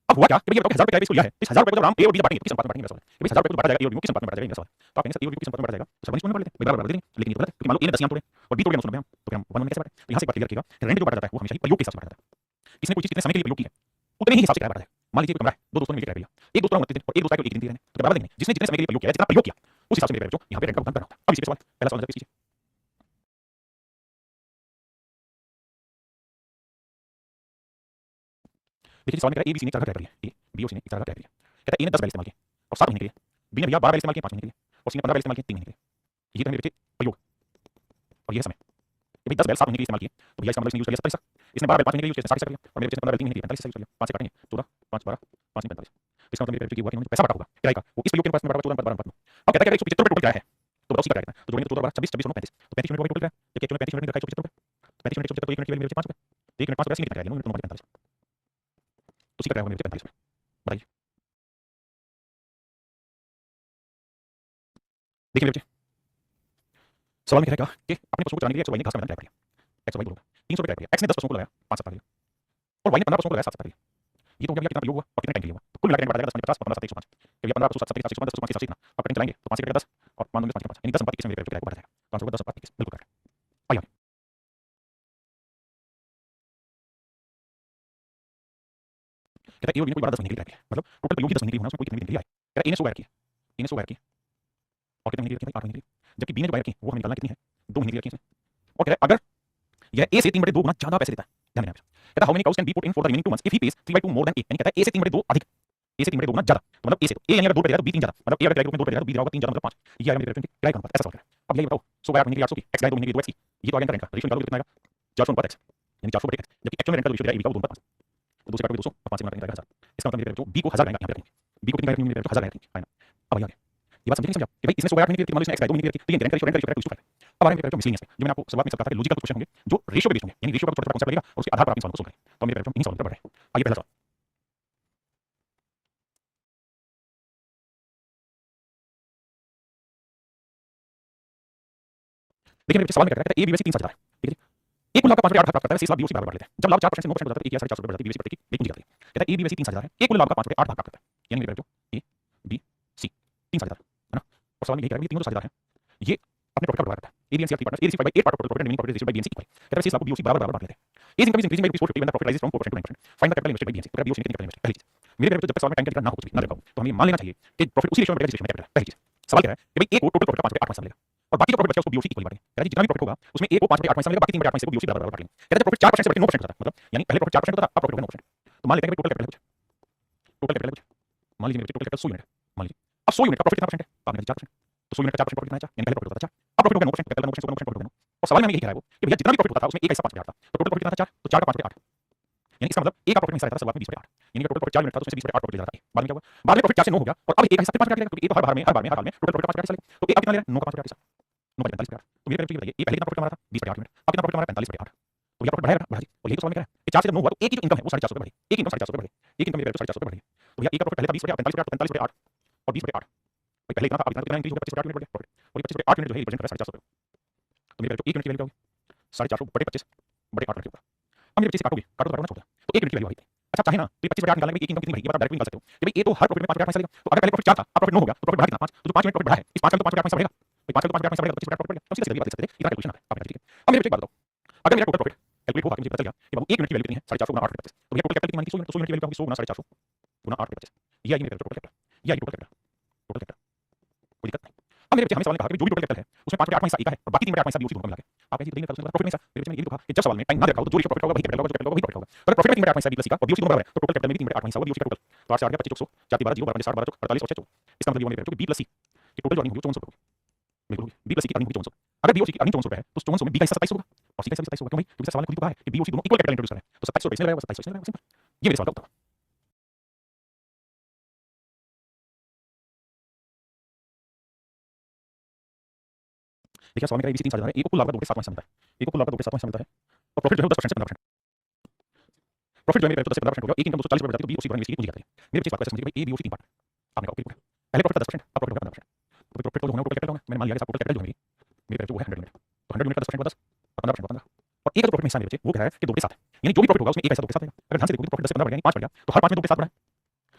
अब हुआ क्या कि भैया 1000 रुपए किराए पे इसको लिया है, इस 1000 रुपए को जब हम एओडी से बांटेंगे किस अनुपात में बांटेंगे? सवाल है 1000 रुपए को बांटा जाएगा एओडी को किस अनुपात में बांटा जाएगा? सवाल। तो आप कहेंगे सर एओडी को किस अनुपात में बांटा जाएगा? तो सब इसमें बांट लेते हैं, बराबर देंगे। लेकिन ये तो गलत है क्योंकि मान लो ए ने 10 आम तोड़े और बी तोड़ गया 990 आम, तो फिर हम 1 कैसे बांटे? तो यहां से एक बात क्लियर रखिएगा, रेंट जो बांटा जाता है वो हमेशा ही प्रयोग के हिसाब से बांटा जाता है। किसने कोई चीज कितने समय के लिए प्रयोग की है उतने ही हिसाब से किराया बांटा जाएगा। मान लीजिए कोई कमरा है, दो दोस्तों ने मिलकर किराया लिया, एक दोस्त 29 दिन और एक दोस्त को 1 दिन दिए रहने, तो बराबर देंगे। जिसने जितने समय के लिए प्रयोग किया है, जितना प्रयोग किया उस हिसाब से मेरे बच्चों यहां पे रेंट का भुगतान करना होता है। अब इसी पे सवाल, पहला सवाल नजर कीजिए। देखिए सवाल में कह रहा है एबीसी ने 4 किराया पर लिया, ए बी और सी ने 4 किराया पर लिया। कहता है ए ने 10 बैल इस्तेमाल किए और 7 महीने के लिए, बी ने भैया 12 बैल इस्तेमाल किए 5 महीने के लिए और सी ने 15 बैल इस्तेमाल किए 3 महीने के लिए। ये तो मेरे बच्चे प्रयोग और ये समय। भाई 10 बैल 7 महीने के लिए इस्तेमाल किए तो भैया इसका मतलब इसने यूज कर लिया 27 हिस्सा। इसने 12 बैल 5 महीने के लिए यूज किया 60 हिस्सा कर लिया और मेरे बच्चे ने 15 बैल 3 महीने के लिए 45 हिस्सा यूज कर लिया। 5 से काटेंगे 14 5 12 5 में 45। इसका मतलब मेरे बच्चे की हुआ कि उन्होंने पैसा बांटा होगा किराए का, वो इस प्रयोग के अनुपात में बांटा 14 12 अब कहता है कि 175 रुपए टोटल किराया है तो बताओ सी किराया कितना? तो जोड़ेंगे तो 14 12 26 26 35 तो 35 यूनिट टोटल किराया, जबकि एक्चुअली 35 यूनिट रखा है 175 रुपए। 35 यूनिट 175 तो 1 यूनिट की वैल्यू मेरे बच्चे 5 रुपए, तो 1 यूनिट 5 रुपए सी कितना किराया? यूनिट दोनों 45 तो सी किराया होगा मेरे बच्चे 45 रुपए। बताइए देखिए मेरे बच्चे सवाल में कह रहा है कि अपने पशुओं को चराने के लिए एक्स वाई ने घास का मैदान किराए पर लिया, एक्स वाई बोलूंगा 300 रुपए किराए पर लिया। एक्स ने 10 पशुओं को लगाया 5 सप्ताह के लिए और वाई ने 15 पशुओं को लगाया 7 सप्ताह के लिए। ये तो हो गया कितना प्रयोग हुआ और कितने टाइम के लिए हुआ। तो कुल मिलाकर रेंट बढ़ जाएगा 10 50 15 7 105। तो भैया 15 पशु 7 7 105 10 के हिसाब से इतना आप कटिंग चलाएंगे तो 5 से कटेगा 10 और 5 दूनी 5 के 5 यानी 10 संपत्ति किसमें किराए को बढ़ जाएगा। तो आंसर होगा 10 संपत्ति किस बिल्कुल करेक्ट। आइए कहता है एओडी ने कोई 10 महीने के लिए किराया किया, मतलब टोटल प्रयोग ही 10 महीने के लिए होना, उसमें कोई कितने महीने के लिए आए। कहता है ए ने 100 वायर किया, ए ने 100 वायर किया और कितने महीने के लिए किया? 8 महीने के लिए। जबकि बी ने जो वायर की वो हमें निकालना कितनी है? 2 महीने के लिए किया इसने। और कह रहा है अगर यह ए से 3/2 गुना ज्यादा पैसे देता है, ध्यान देना। कहता है how many cows can be put in for the remaining 2 months if he pays 3/2 more than A. यानी कहता है ए से 3/2 अधिक, ए से 3/2 गुना ज्यादा, तो मतलब ए से तो ए यानी अगर 2 पे तो बी 3 ज्यादा, मतलब ए अगर किराए के रूप में 2 पे तो बी होगा 3 ज्यादा मतलब 5। ये आएगा मेरे किराए का अनुपात। ऐसा सवाल है। अब ये बताओ 100 वायर महीने के लिए 800 की एक्स गाय 2 महीने के लिए 2 एक्स की, ये तो आ गया रेंट का रेशियो निकालोगे कितना आएगा? 400 अनुपात एक्स यानी 400 बटे एक्स, जबकि एक्चुअल में रेंट का रेशियो दिया ए का 2 अनुपात 5। तो 2 से काटोगे 200 और 5 से गुणा करेंगे 1000। इसका मतलब मेरे बच्चों बी को 1000 रहेगा यहां पे रखेंगे, बी को कितना रखेंगे? मेरे बच्चों 1000 रखेंगे है ना। अब आ गया ये बात समझ नहीं समझा कि भाई इसने 100 वायर महीने के लिए मान लो इसने एक्स गाय 2 महीने के लिए, तो ये रेंट का रेशियो करेक्ट। अब आ रहे हैं मेरे मिसलिनियस में, जो मैंने आपको शुरुआत में सब कहा था कि लॉजिकल क्वेश्चन होंगे जो रेशियो पे बेस्ड होंगे, यानी रेशियो का छोटा-छोटा कॉन्सेप्ट लगेगा और उसके आधार पर आप इन सवालों को सोल्व करें। तो मेरे बच्चों इन सवालों पर बढ़े। आइए पहला सवाल देखिए मेरे बच्चे सवाल में क्या कहता है ए बी सी 3 साझेदार है, ठीक है जी। एक कुल लाभ का 5/8 भाग प्राप्त करता है, शेष लाभ बी और सी बराबर बांट लेते हैं। जब लाभ 4% से 9% हो जाता है तो 1 या 450 रुपए बढ़ जाती है, बी और सी बढ़ती है, एक पूंजी जाती है। कहता है ए बी सी 3 साझेदार है, एक कुल लाभ का 5/8 भाग प्राप्त करता है, यानी मेरे बच्चों ए बी सी 3 साझेदार है ना। और सवाल में ये कह रहा है कि तीनों जो साझेदार हैं ये अपने प्रॉफिट का बंटवारा करता है। A B C 3 partners, A B C 5/8 part total profit and remaining profit ratio by B C equal. कहता है शेष लाभ को बी और सी बराबर बांट लेते हैं। As income is increasing by ₹450 when the profit rises from 4% to 9%। Find the capital invested by B C. तो बी और सी ने कितने कैपिटल इन्वेस्ट? पहली चीज मेरे घर पे जब तक सवाल में टाइम का ना हो कुछ भी ना देखा हो तो हमें मान लेना चाहिए कि प्रॉफिट उसी रेशियो में बढ़ेगा जिस रेशियो में कैपिटल है। पहली चीज सवाल क्या है कि भाई ए को टोटल प्रॉफिट का 5/8 मिलेगा और बाकी जो प्रॉफिट बचा उसको बी और सी इक्वली बांटेंगे। कहता है जितना भी प्रॉफिट होगा उसमें ए को 5/8 मिलेगा, बाकी 3/8 से बी और सी बराबर बांट लेंगे। कहता है प्रॉफिट 4% से बढ़ के 9% होता है, मतलब यानी पहले प्रॉफिट 4% होता था अब प्रॉफिट हो गया 9%। तो मान लेते हैं कि टोटल कैपिटल कुछ टोटल कैपिटल कुछ मान लीजिए मेरे टोटल कैपिटल 100 यूनिट है, मान लीजिए अब 100 यूनिट का प्रॉफिट कितना परसेंट है? तो आपने 4%, तो 100 यूनिट का 4% प्रॉफिट कितना है? यानी पहले प्रॉफिट होता था 4, अब प्रॉफिट हो गया 9%, कैपिटल 9% से 9% प्रॉफिट हो गया। और सवाल में हमें यही कह रहा है वो कि भैया जितना भी प्रॉफिट होता था उसमें एक हिस्सा 5/8 था, तो टोटल प्रॉफिट कितना था? 4, तो 4 का 5/8 यानी इसका मतलब ए का प्रॉफिट में हिस्सा रहता था शुरुआत में 20/8, यानी कि टोटल प्रॉफिट 4 यूनिट था तो उसमें से 20/8 प्रॉफिट ले जाता है। बाद में क्या हुआ? बाद में प्रॉफिट 4 से 9 हो गया और अब ए का हिस्सा 5/8 ले लेगा क्योंकि ए तो हर बार में टोटल प्रॉफिट 5/8 हिस्सा लेगा। तो ए अब कितना ले रहा है? 9 का 5/8 हिस्सा, 9 का 45/8। तो मेरे बच्चे बताइए ए पहले कितना प्रॉफिट कमा रहा था? 20/8 यूनिट, अब कितना प्रॉफिट कमा रहा है? 45/8। तो ये प्रॉफिट बढ़ेगा बढ़ा जी। और यही तो सवाल में कह रहा है कि 4 से जब 9 हुआ तो एक की जो इनकम है वो 450 रुपए बढ़ी, एक इनकम 450 रुपए बढ़ी, एक इनकम मेरे 450 रुपए बढ़ी। तो भैया ए का प्रॉफिट पहले था 20/8 45/8 तो 45/8 और 20/8 पहले इतना था अब इतना इंक्रीज हो गया 25/8 यूनिट बढ़ गया प्रॉफिट और ये 25/8 यूनिट जो है रिप्रेजेंट कर रहा है 450 रुपए। तो मेरे बच्चों एक यूनिट की वैल्यू क्या होगी? 450 बटे 25 बटे 8 रखिएगा। अब मेरे बच्चे से काटोगे काटो तो काटो ना छोड़ दो तो एक यूनिट की वैल्यू आई थी। अच्छा चाहे ना तो 25/8 निकालने में एक इनकम कितनी बढ़ी ये आप डायरेक्ट निकाल सकते हो कि भाई ये तो हर प्रॉफिट में 5/8 पैसा लेगा। तो अगर पहले प्रॉफिट 4 था अब प्रॉफिट 9 हो गया तो प्रॉफिट बढ़ा कितना? 5, तो जो 5 यूनिट प्रॉफिट बढ़ा है इस 5 का तो 5/8 पैसा बढ़ेगा, तो 5 का तो 5/8 पैसा बढ़ेगा तो 25/8 प्रॉफिट बढ़ेगा। तो सीधा सीधा बात सकते हैं इतना कैलकुलेशन आता है आपने, ठीक है। अब मेरे बच्चे एक बात बताओ अगर मेरा टोटल प्रॉफिट कैलकुलेट होगा कि मुझे पता चल गया कि बाबू एक यूनिट की वैल्यू कितनी है 450 गुना 8 बटे 25 तो भैया टोटल कैपिटल कितनी मानी 100 यूनिट, तो 100 यूनिट की वैल्यू क्या होगी 100 गुना 450 गुना 8 बटे 25 ये आएगी मेरे टोटल कैपिटल। ये आएगी टोटल कैपिटल, टोटल कैपिटल, कोई दिक्कत नहीं। अब मेरे बच्चे हमें सवाल ने कहा कि जो भी टोटल कैपिटल है उसमें 5 बटे 8 का है और बाकी 3 बटे 8 बीओसी दोनों को मिला के आप कैसे देंगे प्रॉफिट में। मेरे बच्चे ने ये भी कहा कि जब सवाल में टाइम ना दे रखा हो तो जो रेशियो प्रॉफिट होगा वही कैपिटल होगा, जो कैपिटल होगा वही प्रॉफिट होगा। तो अगर प्रॉफिट में 3 बटे 8 बी प्लस सी का और बीओसी दोनों बराबर है तो टोटल कैपिटल में भी 3 बटे 8 होगा बीओसी का टोटल। तो 8 से 8 गया 25 4 4 12 0 12 60 12 48 और 6 इसका मतलब ये हुआ मेरे बच्चों कि बी प्लस सी की टोटल जो अर्निंग होगी 5400 होगी। बिल्कुल होगी बी प्लस सी की अर्निंग होगी 5400। अगर बीओसी की अर्निंग 5400 है तो 5400 में बी का हिस्सा 27 होगा और सी का हिस्सा 27 होगा। क्यों भाई? क्योंकि सवाल में खुद ही कहा है कि बीओसी दोनों इक्वल कैपिटल इंट्रोड्यूस करें तो 2700 इसमें रहेगा 2700 इसमें रहेगा। सिंपल, ये मेरे सवाल का उत्तर। देखिए सवाल में कहा एबीसी 3 साझेदार है, एक को कुल लाभ का 2/7 मिलता है, एक को कुल लाभ का 2/7 मिलता है और प्रॉफिट जो है 10% से 15%। प्रॉफिट जो है मेरे 10 से 15% हो गया। एक इनकम 240 रुपए बच जाती है तो बीओसी द्वारा इन्वेस्ट की पूंजी कहते हैं। मेरे बच्चे इस बात को समझिए भाई ए बीओसी 3 पार्ट आपने कहा ओके। पहले प्रॉफिट का 10%, अब प्रॉफिट होगा 15%। तो प्रॉफिट तो होना टोटल कैपिटल होगा, मैंने मान लिया कि टोटल कैपिटल जो है मेरे जो है 100 यूनिट, तो 100 यूनिट का 10% 10 और 15% 15 और एक प्रॉफिट में हिस्सा मेरे बच्चे वो कह रहा है कि 2/7 यानी जो भी प्रॉफिट होगा उसमें एक पैसा 2/7 आएगा। अगर ध्यान से देखोगे तो प्रॉफिट 10 से 15 बढ़ गया यानी 5 बढ़ गया तो हर 5 में 2/7 बढ़ा है।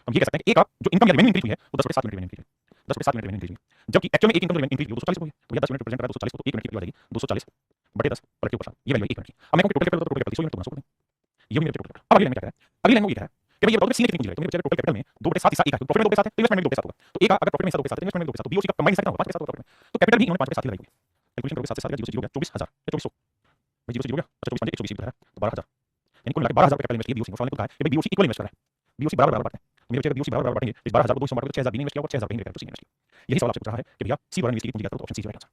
हम ये कह सकते हैं कि एक का जो इनकम या रेवेन्यू इंक्रीज हुई है वो 10/7 यूनिट रेवेन्यू इंक्रीज हुई है, 10/7 यूनिट रेवेन्यू इंक्रीज हुई है। जबकि एक्चुअल में एक इनकम रेवेन्यू इंक्रीज हुई 240 हो गई तो ये 10 यूनिट रिप्रेजेंट कर रहा है 240 को, तो 1 यूनिट की वैल्यू आ जाएगी 240 बटे 10 कलेक्टिव परसेंट, ये वैल्यू 1 यूनिट की। अब मैं कहूं टोटल कैपिटल तो टोटल कैपिटल 100 यूनिट तो 100 ये मेरे टोटल कैपिटल। अब अगली लाइन में क्या है, अगली लाइन में ये कह रहा है कि भाई ये बताओ कि सी ने कितनी पूंजी लगाई, तो मेरे टोटल कैपिटल में 2/7 हिस्सा एक है, प्रॉफिट में 2/7 है तो इन्वेस्टमेंट में 2/7 होगा। तो एक अगर प्रॉफिट में हिस्सा 2/7 है इन्वेस्टमेंट में 2/7 तो बीओसी का कंबाइंड हिस्सा कितना होगा 5/7 होगा प्रॉफिट में। तो कैपिटल भी इन्होंने 5/7 लगाई होगी। कैलकुलेशन करोगे 7 से 7 जीरो से 0 हो गया 24000 या 2400 भाई 0 से 0 हो गया। अच्छा 24 124 है तो 12000 यानी कुल मिला के 12000 कैपिटल इन्वेस्ट किया बीओसी ने। सवाल में कहा है कि भाई बीओसी इक्वल इन्वेस्ट कर रहा है, बीओसी बराबर बराबर बांटते हैं। तो मेरे बच्चे बीओसी बराबर बराबर बांटेंगे इस 12000 को 200 बांट के 6000 बी ने इन्वेस्ट किया और 6000 बी ने इन्वेस्ट किया। यही सवाल आपसे पूछ रहा है कि भैया सी द्वारा इन्वेस्ट की पूंजी क्या, तो ऑप्शन सी राइट आंसर।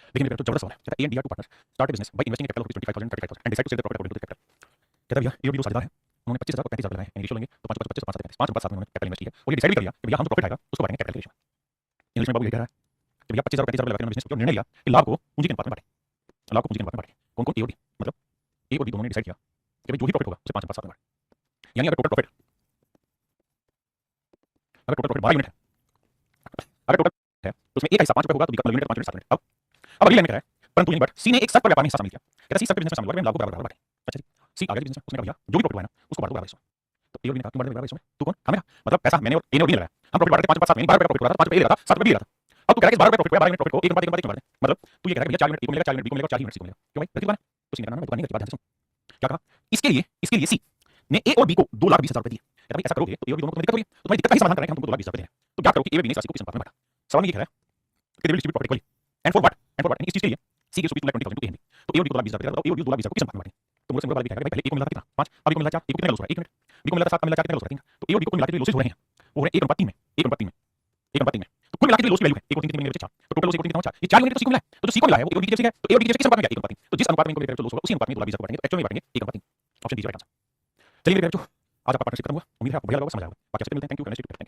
देखिए मेरे जबरदस्त सवाल है। कहता है A and B are two partners start business by investing capital of 25000 35000 and decide to sell the profit according to the capital. कहता है भैया ए और बी दो साझेदार हैं, उन्होंने 25000 और 35000 लगाए हैं, रेशियो लेंगे तो 5 5 25 5 7 5 5 में उन्होंने कैपिटल इन्वेस्ट किया और ये डिसाइड भी कर लिया कि भैया हम जो प्रॉफिट आएगा उसको बांटेंगे कैपिटल के रेशियो में। इंग्लिश में बाबू ये कह रहा है कि भैया 25000 और 35000 लगाकर बिजनेस को निर्णय लिया कि लाभ को पूंजी के अनुपात में बांटें, लाभ को पूंजी के अनुपात में बांटें। कौन कौन ए और बी, मतलब ए और बी दोनों ने डिसाइड किया कि भाई जो भी प्रॉफिट होगा उसे 5 5 7 में बांटें। यानी अगर टोटल प्रॉफिट 12 यूनिट है, अगर टोटल है तो उसमें एक का हिस्सा 5 रुपए होगा तो बी का यूनिट का 5 यूनिट 7 यूनिट। अब अगली लाइन में कह रहा है परंतु बट सी ने एक शर्त पर व्यापार में हिस्सा शामिल किया। कहता है सी शर्त पे बिजनेस में शामिल हुआ कि हम लाभ को बराबर बराबर बांटें। अच्छा जी सी आ गया बिजनेस में, उसने कहा भैया जो भी प्रॉफिट हुआ ना उसको बांट दो बराबर हिस्सों में। तो ए और बी ने कहा क्यों बांट दो बराबर हिस्सों में, तू कौन हमें मतलब पैसा मैंने और ए ने और बी ने लगाया, हम प्रॉफिट बांट के 5 5 7 में 12 रुपए प्रॉफिट हो रहा था, 5 रुपए ए लगा था 7 रुपए बी लगा था। अब तू कह रहा है कि 12 रुपए प्रॉफिट हुआ 12 यूनिट प्रॉफिट को 1 अनुपात 1 अनुपात 1 बांट दे, मतलब तू ये कह रहा है भैया 4 यूनिट ए को मिलेगा 4 यूनिट बी को मिलेगा 4 यूनिट सी को मिलेगा। क्यों भाई गलती बात है, तो सी ने कहा ना दुकान नहीं करती, बात ध्यान से सुन क्या कहा। इसके लिए सी ने ए और बी को 2,20,000 रुपए दिए। कहता भाई ऐसा करोगे तो ए और बी दोनों को दिक्कत होगी, तो तुम्हारी दिक्कत का ही समाधान करना है कि हमको 2,20,000 रुपए दें। तो क्या करो कि ए और बी ने इस राशि को किस अनुपात में बांटा। सवाल में ये कह रहा है कि they will distribute profit equally and for what इस चीज के लिए C gives rupees 20,000 to A and B. तो ए और बी को 2,20,000 देगा, तो ए और बी 2,20,000 को किस अनुपात में बांटें। तो मुझे वाला भी कहेगा भाई पहले ए को मिला था कितना 5, अब ए को मिला 4, ए को कितना लॉस हो रहा है 1 यूनिट, बी को मिला था 7 का मिला 4 कितना लॉस हो रहा है 3। तो ए और बी को मिला के जो लॉसेस हो रहे हैं वो हो रहे हैं 1 अनुपात 3 में 1 अनुपात 3 में 1 अनुपात 3 में। तो कुल मिला के जो लॉस की वैल्यू है 1 और 3 कितनी बचे 4, तो टोटल लॉस 1 और 3 कितना 4, ये 4 यूनिट तो सी को मिला है, तो जो सी को मिला है वो ए और बी की जैसे है, तो ए और बी की जैसे किस अनुपात में गया 1 अनुपात 3। तो जिस अनुपात में इनको मेरे लॉस होगा उसी अनुपात में 2,20,000 को बांटेंगे, तो एक्चुअल में बांटेंगे 1 अनुपात 3। Option D right answer. चलिए मेरे बच्चों आज आपका पार्टनरशिप खत्म हुआ, उम्मीद है आपको बढ़िया लगा, समझ आया होगा। बाकी आपसे मिलते हैं, थैंक यू।